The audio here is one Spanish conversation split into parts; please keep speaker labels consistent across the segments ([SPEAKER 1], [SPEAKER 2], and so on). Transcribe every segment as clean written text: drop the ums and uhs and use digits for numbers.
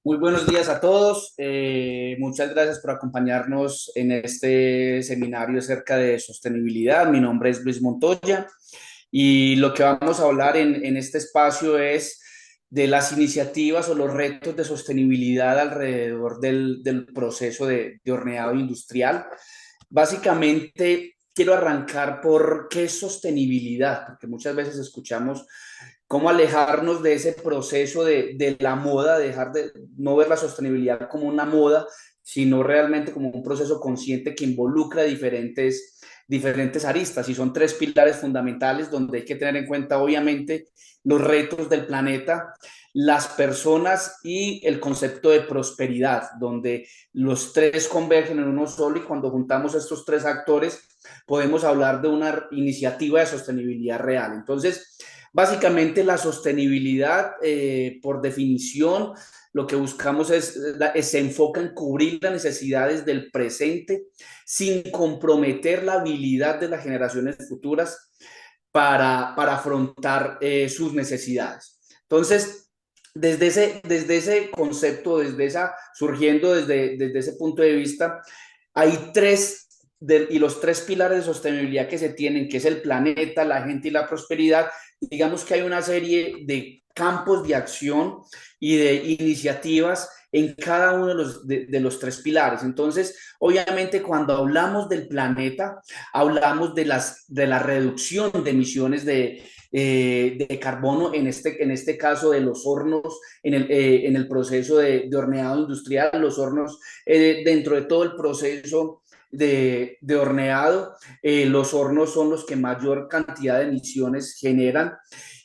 [SPEAKER 1] Muy buenos días a todos. Muchas gracias por acompañarnos en este seminario acerca de sostenibilidad. Mi nombre es Luis Montoya y lo que vamos a hablar en este espacio es de las iniciativas o los retos de sostenibilidad alrededor del proceso de horneado industrial. Básicamente, quiero arrancar por qué es sostenibilidad, porque muchas veces escuchamos cómo alejarnos de ese proceso de la moda, dejar de no ver la sostenibilidad como una moda, sino realmente como un proceso consciente que involucra diferentes aristas. Y son tres pilares fundamentales donde hay que tener en cuenta, obviamente, los retos del planeta, las personas y el concepto de prosperidad, donde los tres convergen en uno solo y cuando juntamos estos tres actores podemos hablar de una iniciativa de sostenibilidad real. Entonces, básicamente la sostenibilidad, por definición, lo que buscamos se enfoca en cubrir las necesidades del presente sin comprometer la habilidad de las generaciones futuras para afrontar sus necesidades. Entonces, desde ese concepto, surgiendo desde ese punto de vista, hay y los tres pilares de sostenibilidad que se tienen, que es el planeta, la gente y la prosperidad. Digamos que hay una serie de campos de acción y de iniciativas en cada uno de los tres pilares. Entonces, obviamente, cuando hablamos del planeta, hablamos de la reducción de emisiones de carbono, en este caso de los hornos, en el proceso de horneado industrial, los hornos, dentro de todo el proceso de horneado, los hornos son los que mayor cantidad de emisiones generan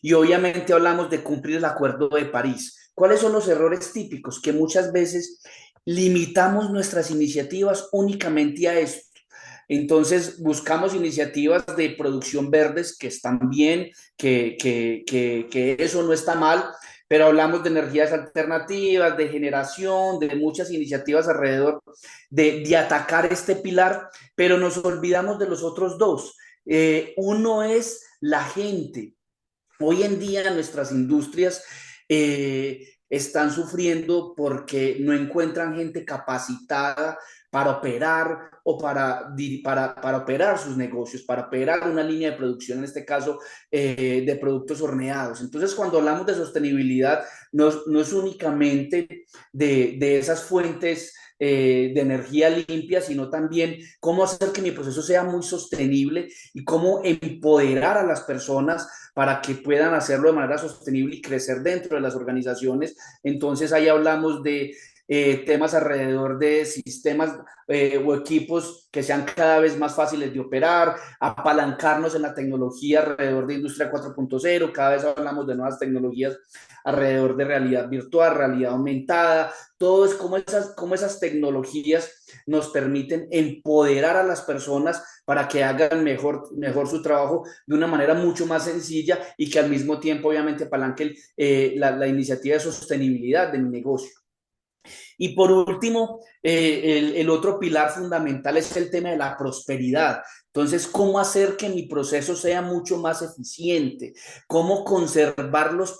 [SPEAKER 1] y obviamente hablamos de cumplir el Acuerdo de París. ¿Cuáles son los errores típicos? Que muchas veces limitamos nuestras iniciativas únicamente a esto. Entonces buscamos iniciativas de producción verdes que están bien, que eso no está mal, pero hablamos de energías alternativas, de generación, de muchas iniciativas alrededor de atacar este pilar, pero nos olvidamos de los otros dos. Uno es la gente. Hoy en día nuestras industrias están sufriendo porque no encuentran gente capacitada para operar o para operar sus negocios, para operar una línea de producción, en este caso de productos horneados. Entonces, cuando hablamos de sostenibilidad, no es únicamente de esas fuentes de energía limpia, sino también cómo hacer que mi proceso sea muy sostenible y cómo empoderar a las personas para que puedan hacerlo de manera sostenible y crecer dentro de las organizaciones. Entonces ahí hablamos de temas alrededor de sistemas o equipos que sean cada vez más fáciles de operar, apalancarnos en la tecnología alrededor de Industria 4.0, cada vez hablamos de nuevas tecnologías alrededor de realidad virtual, realidad aumentada, todo es como esas tecnologías nos permiten empoderar a las personas para que hagan mejor su trabajo de una manera mucho más sencilla y que al mismo tiempo obviamente apalanque la iniciativa de sostenibilidad de mi negocio. Y por último, el otro pilar fundamental es el tema de la prosperidad. Entonces, ¿cómo hacer que mi proceso sea mucho más eficiente? ¿Cómo conservar los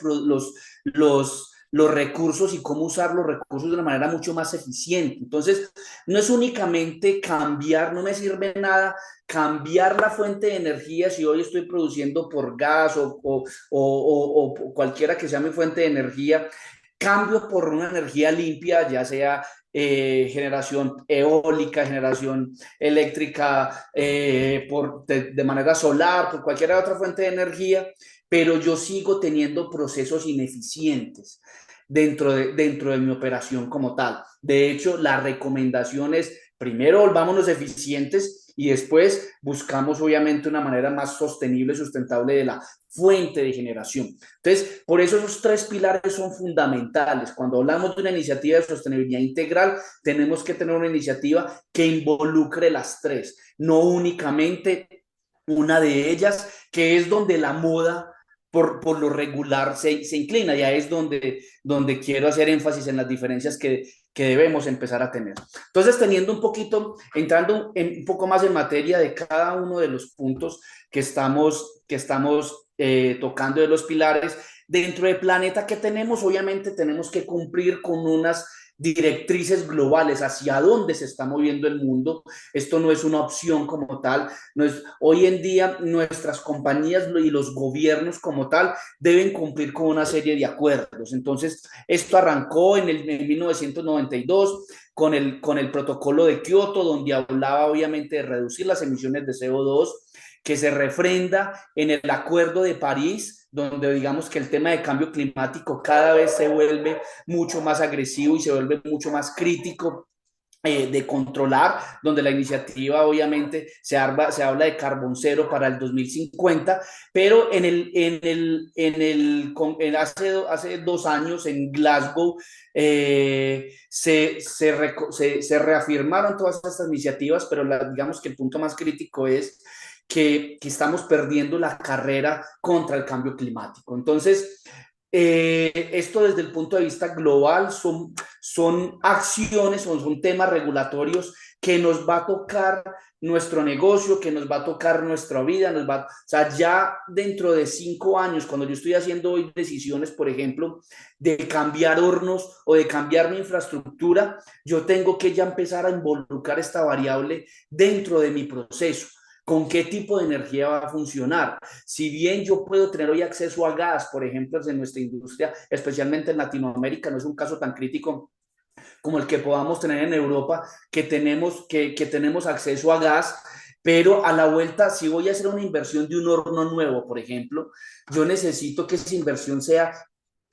[SPEAKER 1] recursos y cómo usar los recursos de una manera mucho más eficiente? Entonces, no es únicamente cambiar, no me sirve nada cambiar la fuente de energía si hoy estoy produciendo por gas o cualquiera que sea mi fuente de energía, cambio por una energía limpia, ya sea generación eólica, generación eléctrica de manera solar, por cualquier otra fuente de energía, pero yo sigo teniendo procesos ineficientes dentro de mi operación como tal. De hecho, la recomendación es, primero volvámonos eficientes y después buscamos obviamente una manera más sostenible, sustentable de la fuente de generación. Entonces, por eso esos tres pilares son fundamentales. Cuando hablamos de una iniciativa de sostenibilidad integral, tenemos que tener una iniciativa que involucre las tres, no únicamente una de ellas, que es donde la moda por lo regular se inclina, ya es donde quiero hacer énfasis en las diferencias que debemos empezar a tener. Entonces, entrando un poco más en materia de cada uno de los puntos que estamos tocando de los pilares, dentro del planeta que tenemos, obviamente tenemos que cumplir con unas directrices globales hacia dónde se está moviendo el mundo. Esto no es una opción como tal. No es, hoy en día nuestras compañías y los gobiernos como tal deben cumplir con una serie de acuerdos. Entonces, esto arrancó en 1992 con el protocolo de Kioto, donde hablaba obviamente de reducir las emisiones de CO2, que se refrenda en el Acuerdo de París, donde digamos que el tema de cambio climático cada vez se vuelve mucho más agresivo y se vuelve mucho más crítico de controlar, donde la iniciativa obviamente se habla de carbón cero para el 2050, pero hace 2 años en Glasgow se reafirmaron todas estas iniciativas, pero digamos que el punto más crítico es que estamos perdiendo la carrera contra el cambio climático. Entonces, esto desde el punto de vista global son acciones, son temas regulatorios que nos va a tocar nuestro negocio, que nos va a tocar nuestra vida, o sea, ya dentro de 5 años, cuando yo estoy haciendo hoy decisiones, por ejemplo, de cambiar hornos o de cambiar mi infraestructura, yo tengo que ya empezar a involucrar esta variable dentro de mi proceso. ¿Con qué tipo de energía va a funcionar? Si bien yo puedo tener hoy acceso a gas, por ejemplo, en nuestra industria, especialmente en Latinoamérica, no es un caso tan crítico como el que podamos tener en Europa, que tenemos acceso a gas, pero a la vuelta, si voy a hacer una inversión de un horno nuevo, por ejemplo, yo necesito que esa inversión sea,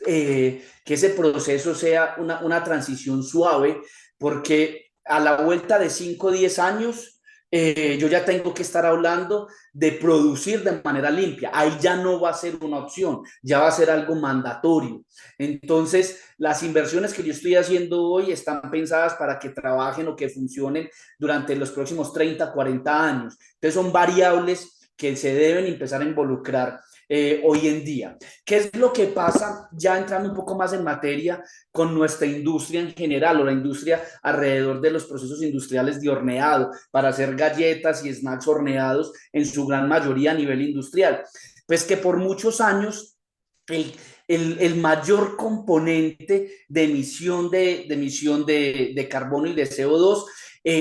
[SPEAKER 1] que ese proceso sea una transición suave, porque a la vuelta de 5 o 10 años, yo ya tengo que estar hablando de producir de manera limpia. Ahí ya no va a ser una opción, ya va a ser algo mandatorio. Entonces, las inversiones que yo estoy haciendo hoy están pensadas para que trabajen o que funcionen durante los próximos 30, 40 años. Entonces, son variables que se deben empezar a involucrar hoy en día. ¿Qué es lo que pasa, ya entrando un poco más en materia, con nuestra industria en general o la industria alrededor de los procesos industriales de horneado para hacer galletas y snacks horneados en su gran mayoría a nivel industrial? Pues que por muchos años el, el mayor componente de emisión de carbono y de CO2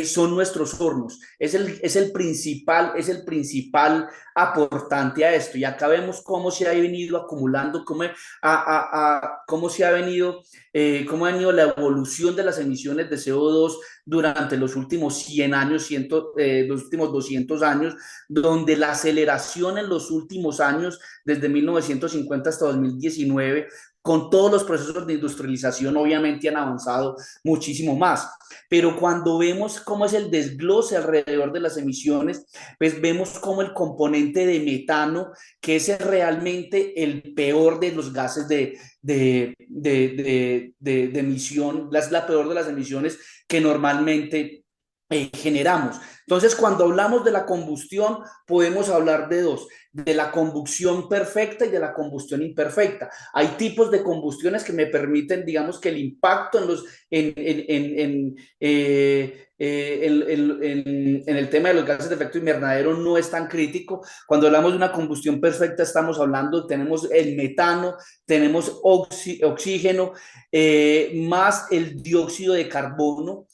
[SPEAKER 1] son nuestros hornos. Es el principal aportante a esto. Y acá vemos cómo se ha venido acumulando, cómo se ha venido, cómo ha venido la evolución de las emisiones de CO2 durante los últimos 100 años, los últimos 200 años, donde la aceleración en los últimos años, desde 1950 hasta 2019, con todos los procesos de industrialización, obviamente han avanzado muchísimo más. Pero cuando vemos cómo es el desglose alrededor de las emisiones, pues vemos cómo el componente de metano, que es realmente el peor de los gases de emisión, es la peor de las emisiones que normalmente generamos. Entonces, cuando hablamos de la combustión, podemos hablar de dos, de la combustión perfecta y de la combustión imperfecta. Hay tipos de combustiones que me permiten, digamos, que el impacto en el tema de los gases de efecto invernadero no es tan crítico. Cuando hablamos de una combustión perfecta, estamos hablando, tenemos el metano, tenemos oxígeno, más el dióxido de carbono,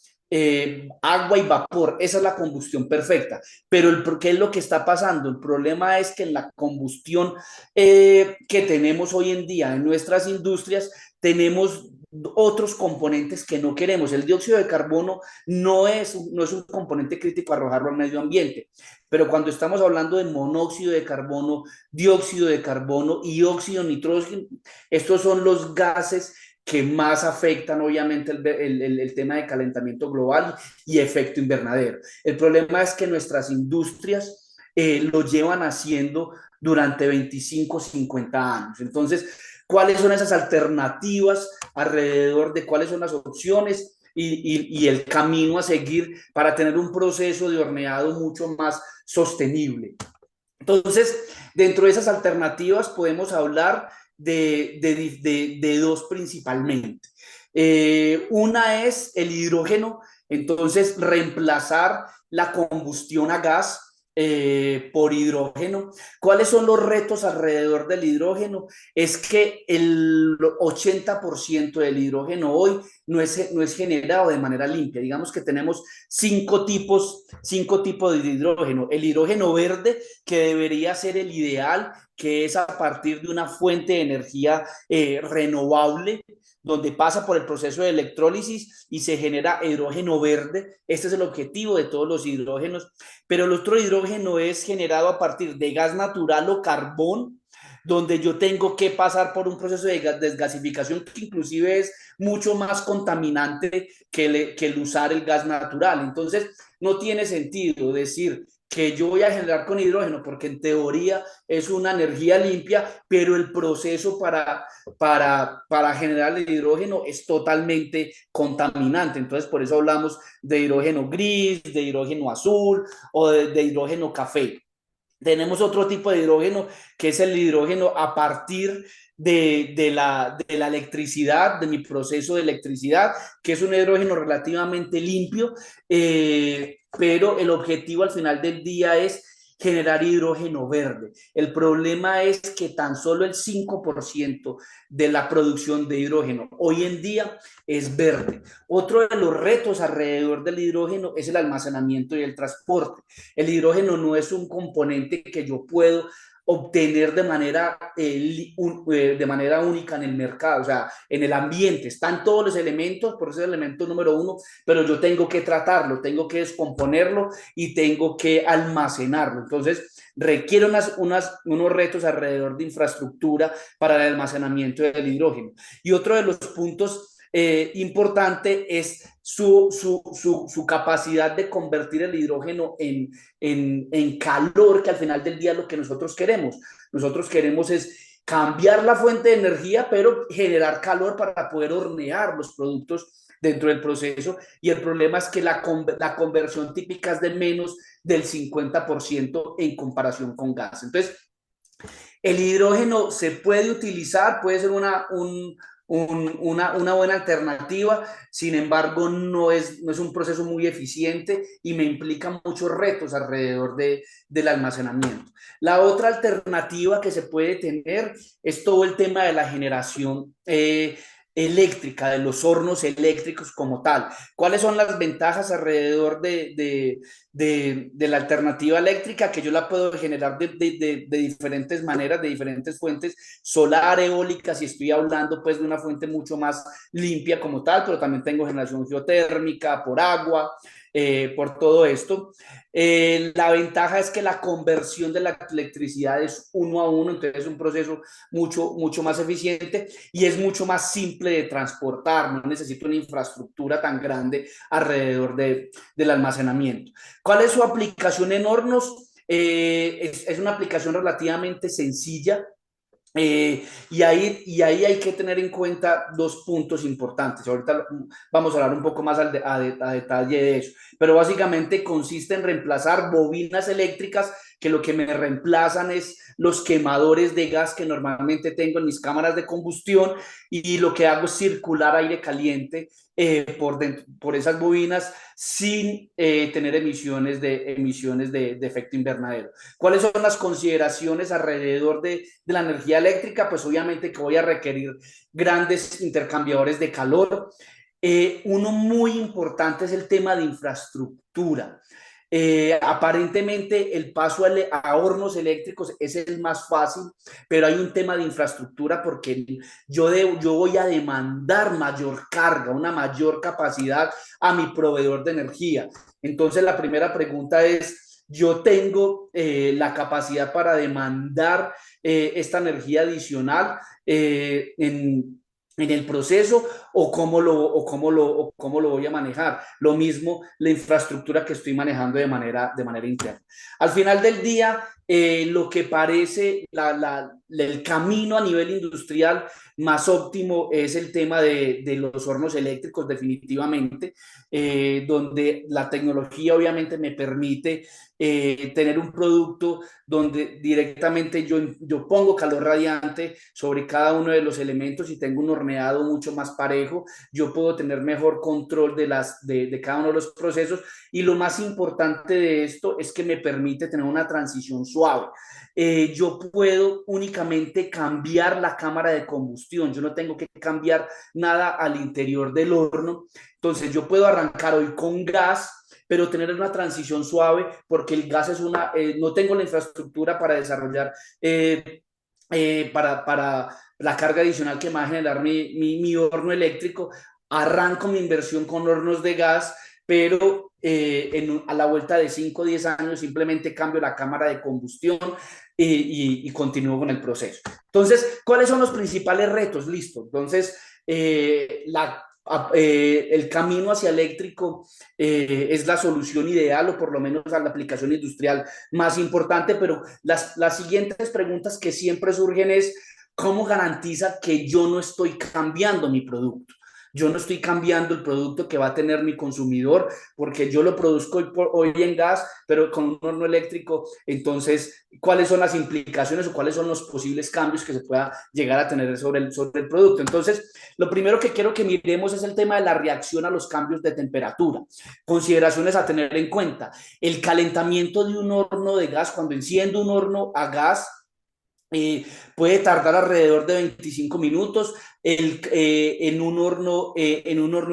[SPEAKER 1] agua y vapor. Esa es la combustión perfecta. Pero ¿qué es lo que está pasando? El problema es que en la combustión que tenemos hoy en día en nuestras industrias, tenemos otros componentes que no queremos. El dióxido de carbono no es un componente crítico a arrojarlo al medio ambiente, pero cuando estamos hablando de monóxido de carbono, dióxido de carbono y óxido nitrógeno, estos son los gases que más afectan obviamente el tema de calentamiento global y efecto invernadero. El problema es que nuestras industrias lo llevan haciendo durante 25, 50 años. Entonces, ¿cuáles son esas alternativas alrededor de cuáles son las opciones y el camino a seguir para tener un proceso de horneado mucho más sostenible? Entonces, dentro de esas alternativas podemos hablar de dos principalmente. Una es el hidrógeno, entonces reemplazar la combustión a gas por hidrógeno. ¿Cuáles son los retos alrededor del hidrógeno? Es que el 80% del hidrógeno hoy no es generado de manera limpia. Digamos que tenemos cinco tipos de hidrógeno. El hidrógeno verde, que debería ser el ideal, que es a partir de una fuente de energía renovable, donde pasa por el proceso de electrólisis y se genera hidrógeno verde. Este es el objetivo de todos los hidrógenos. Pero el otro hidrógeno es generado a partir de gas natural o carbón, donde yo tengo que pasar por un proceso de desgasificación que inclusive es mucho más contaminante que el usar el gas natural. Entonces, no tiene sentido decir que yo voy a generar con hidrógeno, porque en teoría es una energía limpia, pero el proceso para generar el hidrógeno es totalmente contaminante. Entonces, por eso hablamos de hidrógeno gris, de hidrógeno azul o de hidrógeno café. Tenemos otro tipo de hidrógeno que es el hidrógeno a partir de la electricidad, de mi proceso de electricidad, que es un hidrógeno relativamente limpio, pero el objetivo al final del día es generar hidrógeno verde. El problema es que tan solo el 5% de la producción de hidrógeno hoy en día es verde. Otro de los retos alrededor del hidrógeno es el almacenamiento y el transporte. El hidrógeno no es un componente que yo puedo obtener de manera única en el mercado, o sea, en el ambiente. Están todos los elementos, por eso es el elemento número uno, pero yo tengo que tratarlo, tengo que descomponerlo y tengo que almacenarlo. Entonces, requiere unos retos alrededor de infraestructura para el almacenamiento del hidrógeno. Y otro de los puntos importante es su capacidad de convertir el hidrógeno en calor, que al final del día es lo que nosotros queremos. Nosotros queremos es cambiar la fuente de energía, pero generar calor para poder hornear los productos dentro del proceso. Y el problema es que la conversión típica es de menos del 50% en comparación con gas. Entonces, el hidrógeno se puede utilizar, puede ser una buena alternativa, sin embargo no es un proceso muy eficiente y me implica muchos retos alrededor del almacenamiento. La otra alternativa que se puede tener es todo el tema de la generación eléctrica, de los hornos eléctricos como tal. ¿Cuáles son las ventajas alrededor de la alternativa eléctrica? Que yo la puedo generar de diferentes maneras, de diferentes fuentes, solar, eólica, si estoy hablando pues de una fuente mucho más limpia como tal, pero también tengo generación geotérmica, por agua, por todo esto. La ventaja es que la conversión de la electricidad es uno a uno, entonces es un proceso mucho más eficiente y es mucho más simple de transportar, no necesito una infraestructura tan grande alrededor del almacenamiento. ¿Cuál es su aplicación en hornos? Es una aplicación relativamente sencilla. Y ahí hay que tener en cuenta dos puntos importantes. Ahorita vamos a hablar un poco más a detalle de eso, pero básicamente consiste en reemplazar bobinas eléctricas, que lo que me reemplazan es los quemadores de gas que normalmente tengo en mis cámaras de combustión, y lo que hago es circular aire caliente por esas bobinas sin tener emisiones de efecto invernadero. ¿Cuáles son las consideraciones alrededor de la energía eléctrica? Pues obviamente que voy a requerir grandes intercambiadores de calor. Uno muy importante es el tema de infraestructura. Aparentemente el paso a hornos eléctricos es el más fácil, pero hay un tema de infraestructura porque yo voy a demandar mayor carga, una mayor capacidad a mi proveedor de energía. Entonces la primera pregunta es, yo tengo la capacidad para demandar energía adicional en el proceso, o cómo lo voy a manejar. Lo mismo la infraestructura que estoy manejando de manera interna. Al final del día, lo que parece el camino a nivel industrial más óptimo es el tema de los hornos eléctricos, definitivamente, donde la tecnología obviamente me permite tener un producto donde directamente yo pongo calor radiante sobre cada uno de los elementos y tengo unos horneado mucho más parejo, yo puedo tener mejor control de cada uno de los procesos y lo más importante de esto es que me permite tener una transición suave. Yo puedo únicamente cambiar la cámara de combustión, yo no tengo que cambiar nada al interior del horno, entonces yo puedo arrancar hoy con gas, pero tener una transición suave porque el gas es no tengo la infraestructura para desarrollar, para la carga adicional que me va a generar mi horno eléctrico. Arranco mi inversión con hornos de gas, pero a la vuelta de 5 o 10 años simplemente cambio la cámara de combustión y continúo con el proceso. Entonces, ¿cuáles son los principales retos? Listo. Entonces, el camino hacia eléctrico es la solución ideal o por lo menos a la aplicación industrial más importante, pero las siguientes preguntas que siempre surgen es ¿cómo garantiza que yo no estoy cambiando mi producto? Yo no estoy cambiando el producto que va a tener mi consumidor porque yo lo produzco hoy en gas, pero con un horno eléctrico. Entonces, ¿cuáles son las implicaciones o cuáles son los posibles cambios que se pueda llegar a tener sobre el producto? Entonces, lo primero que quiero que miremos es el tema de la reacción a los cambios de temperatura. Consideraciones a tener en cuenta. El calentamiento de un horno de gas, cuando enciendo un horno a gas, puede tardar alrededor de 25 minutos. En un horno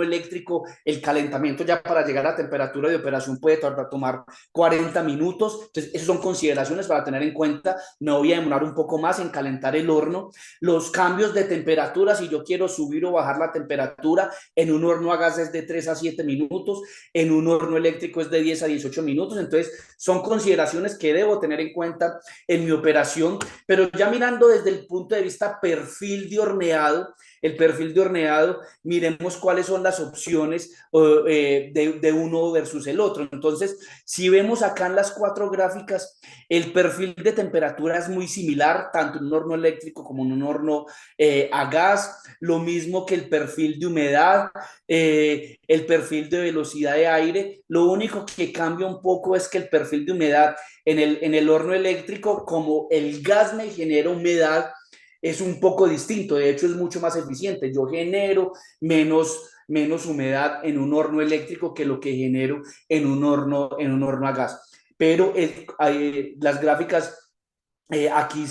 [SPEAKER 1] eléctrico, el calentamiento ya para llegar a la temperatura de operación puede tomar 40 minutos. Entonces, esas son consideraciones para tener en cuenta. Me voy a demorar un poco más en calentar el horno. Los cambios de temperatura, si yo quiero subir o bajar la temperatura, en un horno a gas es de 3 a 7 minutos, en un horno eléctrico es de 10 a 18 minutos. Entonces, son consideraciones que debo tener en cuenta en mi operación, pero ya mirando desde el punto de vista perfil de horneado, el perfil de horneado, miremos cuáles son las opciones de uno versus el otro. Entonces, si vemos acá en las 4 gráficas, el perfil de temperatura es muy similar, tanto en un horno eléctrico como en un horno a gas, lo mismo que el perfil de humedad, el perfil de velocidad de aire. Lo único que cambia un poco es que el perfil de humedad en el horno eléctrico, como el gas me genera humedad, es un poco distinto, de hecho es mucho más eficiente. Yo genero menos humedad en un horno eléctrico que lo que genero en un horno a gas. Pero las gráficas aquí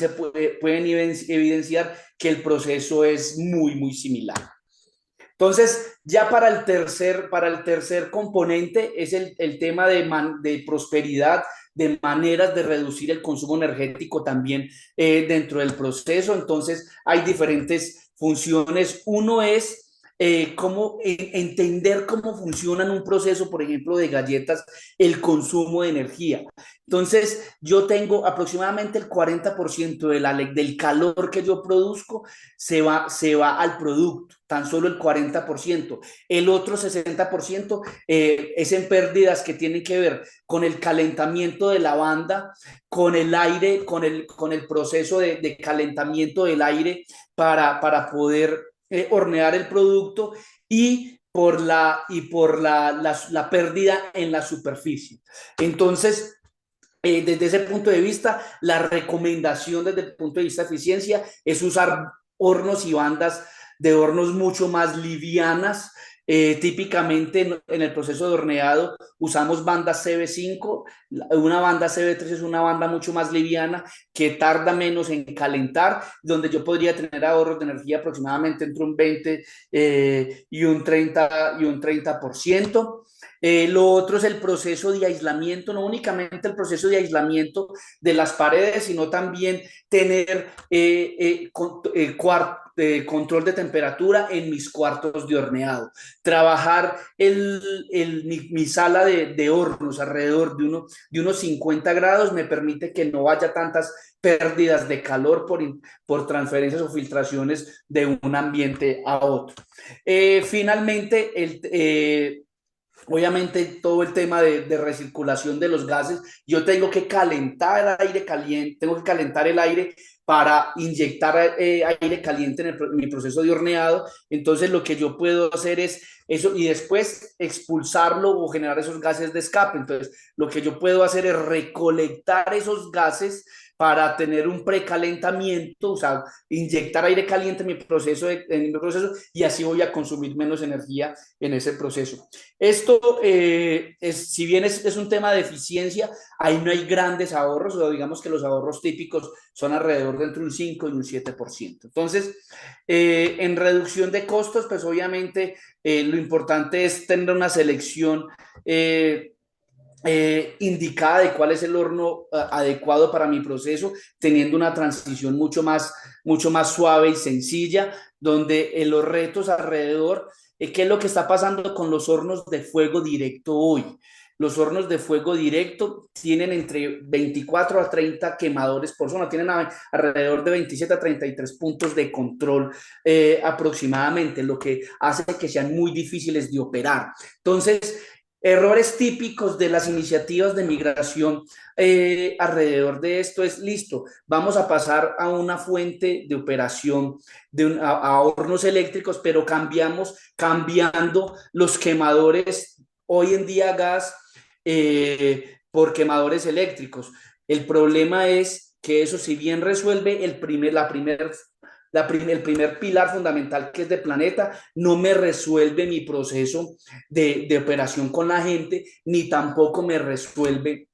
[SPEAKER 1] pueden evidenciar que el proceso es muy similar. Entonces, ya para el tercer componente es el tema de prosperidad, de maneras de reducir el consumo energético también dentro del proceso. Entonces, hay diferentes funciones. Uno es entender cómo funciona en un proceso, por ejemplo, de galletas, el consumo de energía. Entonces, yo tengo aproximadamente el 40% del calor que yo produzco se va al producto, tan solo el 40%. El otro 60% es en pérdidas que tienen que ver con el calentamiento de la banda, con el aire, con el proceso de calentamiento del aire para poder hornear el producto y por la pérdida en la superficie. Entonces, desde ese punto de vista, la recomendación desde el punto de vista de eficiencia es usar hornos y bandas de hornos mucho más livianas. Típicamente en el proceso de horneado usamos bandas CB5, una banda CB3 es una banda mucho más liviana que tarda menos en calentar, donde yo podría tener ahorros de energía aproximadamente entre un 20 y un 30%. Lo otro es el proceso de aislamiento, no únicamente el proceso de aislamiento de las paredes, sino también tener control de temperatura en mis cuartos de horneado. Trabajar mi sala de hornos alrededor de unos 50 grados me permite que no haya tantas pérdidas de calor por transferencias o filtraciones de un ambiente a otro. Finalmente, obviamente todo el tema de recirculación de los gases, yo tengo que calentar el aire caliente, tengo que calentar el aire para inyectar aire caliente en mi proceso de horneado. Entonces lo que yo puedo hacer es eso y después expulsarlo o generar esos gases de escape. Entonces lo que yo puedo hacer es recolectar esos gases para tener un precalentamiento, o sea, inyectar aire caliente en mi proceso y así voy a consumir menos energía en ese proceso. Esto, si bien es un tema de eficiencia, ahí no hay grandes ahorros, o digamos que los ahorros típicos son alrededor de entre un 5 y un 7%. Entonces, en reducción de costos, pues obviamente lo importante es tener una selección indicada de cuál es el horno adecuado para mi proceso, teniendo una transición mucho más suave y sencilla, donde los retos alrededor, ¿qué es lo que está pasando con los hornos de fuego directo hoy? Los hornos de fuego directo tienen entre 24 a 30 quemadores por zona, tienen alrededor de 27 a 33 puntos de control aproximadamente, lo que hace que sean muy difíciles de operar. Entonces, errores típicos de las iniciativas de migración alrededor de esto es, listo, vamos a pasar a una fuente de operación a hornos eléctricos, pero cambiando los quemadores hoy en día gas por quemadores eléctricos. El problema es que eso, si bien resuelve el primer pilar fundamental, que es de planeta, no me resuelve mi proceso de operación con la gente, ni tampoco me resuelve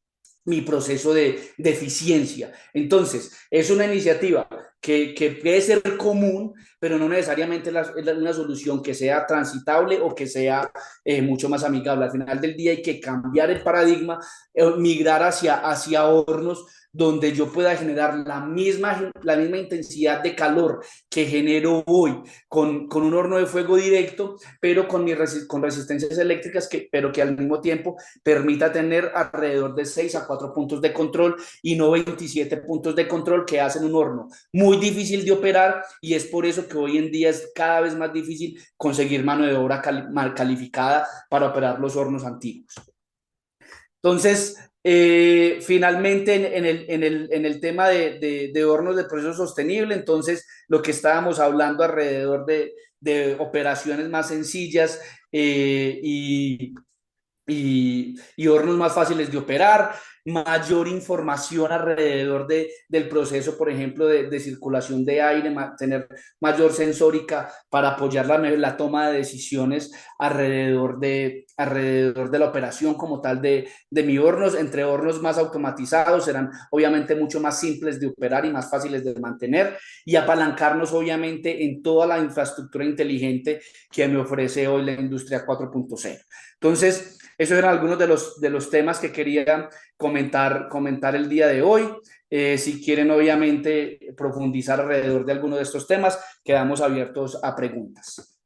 [SPEAKER 1] mi proceso de eficiencia. Entonces, es una iniciativa que puede ser común, pero no necesariamente es una solución que sea transitable o que sea mucho más amigable. Al final del día hay que cambiar el paradigma, migrar hacia hornos donde yo pueda generar la misma intensidad de calor que genero hoy con un horno de fuego directo, pero con resistencias eléctricas, pero que al mismo tiempo permita tener alrededor de 6 a 4 puntos de control y no 27 puntos de control que hacen un horno muy difícil de operar, y es por eso que hoy en día es cada vez más difícil conseguir mano de obra mal calificada para operar los hornos antiguos. Entonces, finalmente en el tema de hornos de proceso sostenible, entonces lo que estábamos hablando alrededor de operaciones más sencillas y hornos más fáciles de operar, mayor información alrededor del proceso, por ejemplo, de circulación de aire, tener mayor sensórica para apoyar la toma de decisiones alrededor de la operación como tal de mi hornos. Entre hornos más automatizados serán obviamente mucho más simples de operar y más fáciles de mantener, y apalancarnos obviamente en toda la infraestructura inteligente que me ofrece hoy la industria 4.0. Entonces, esos eran algunos de los temas que quería comentar el día de hoy. Si quieren, obviamente, profundizar alrededor de alguno de estos temas, quedamos abiertos a preguntas.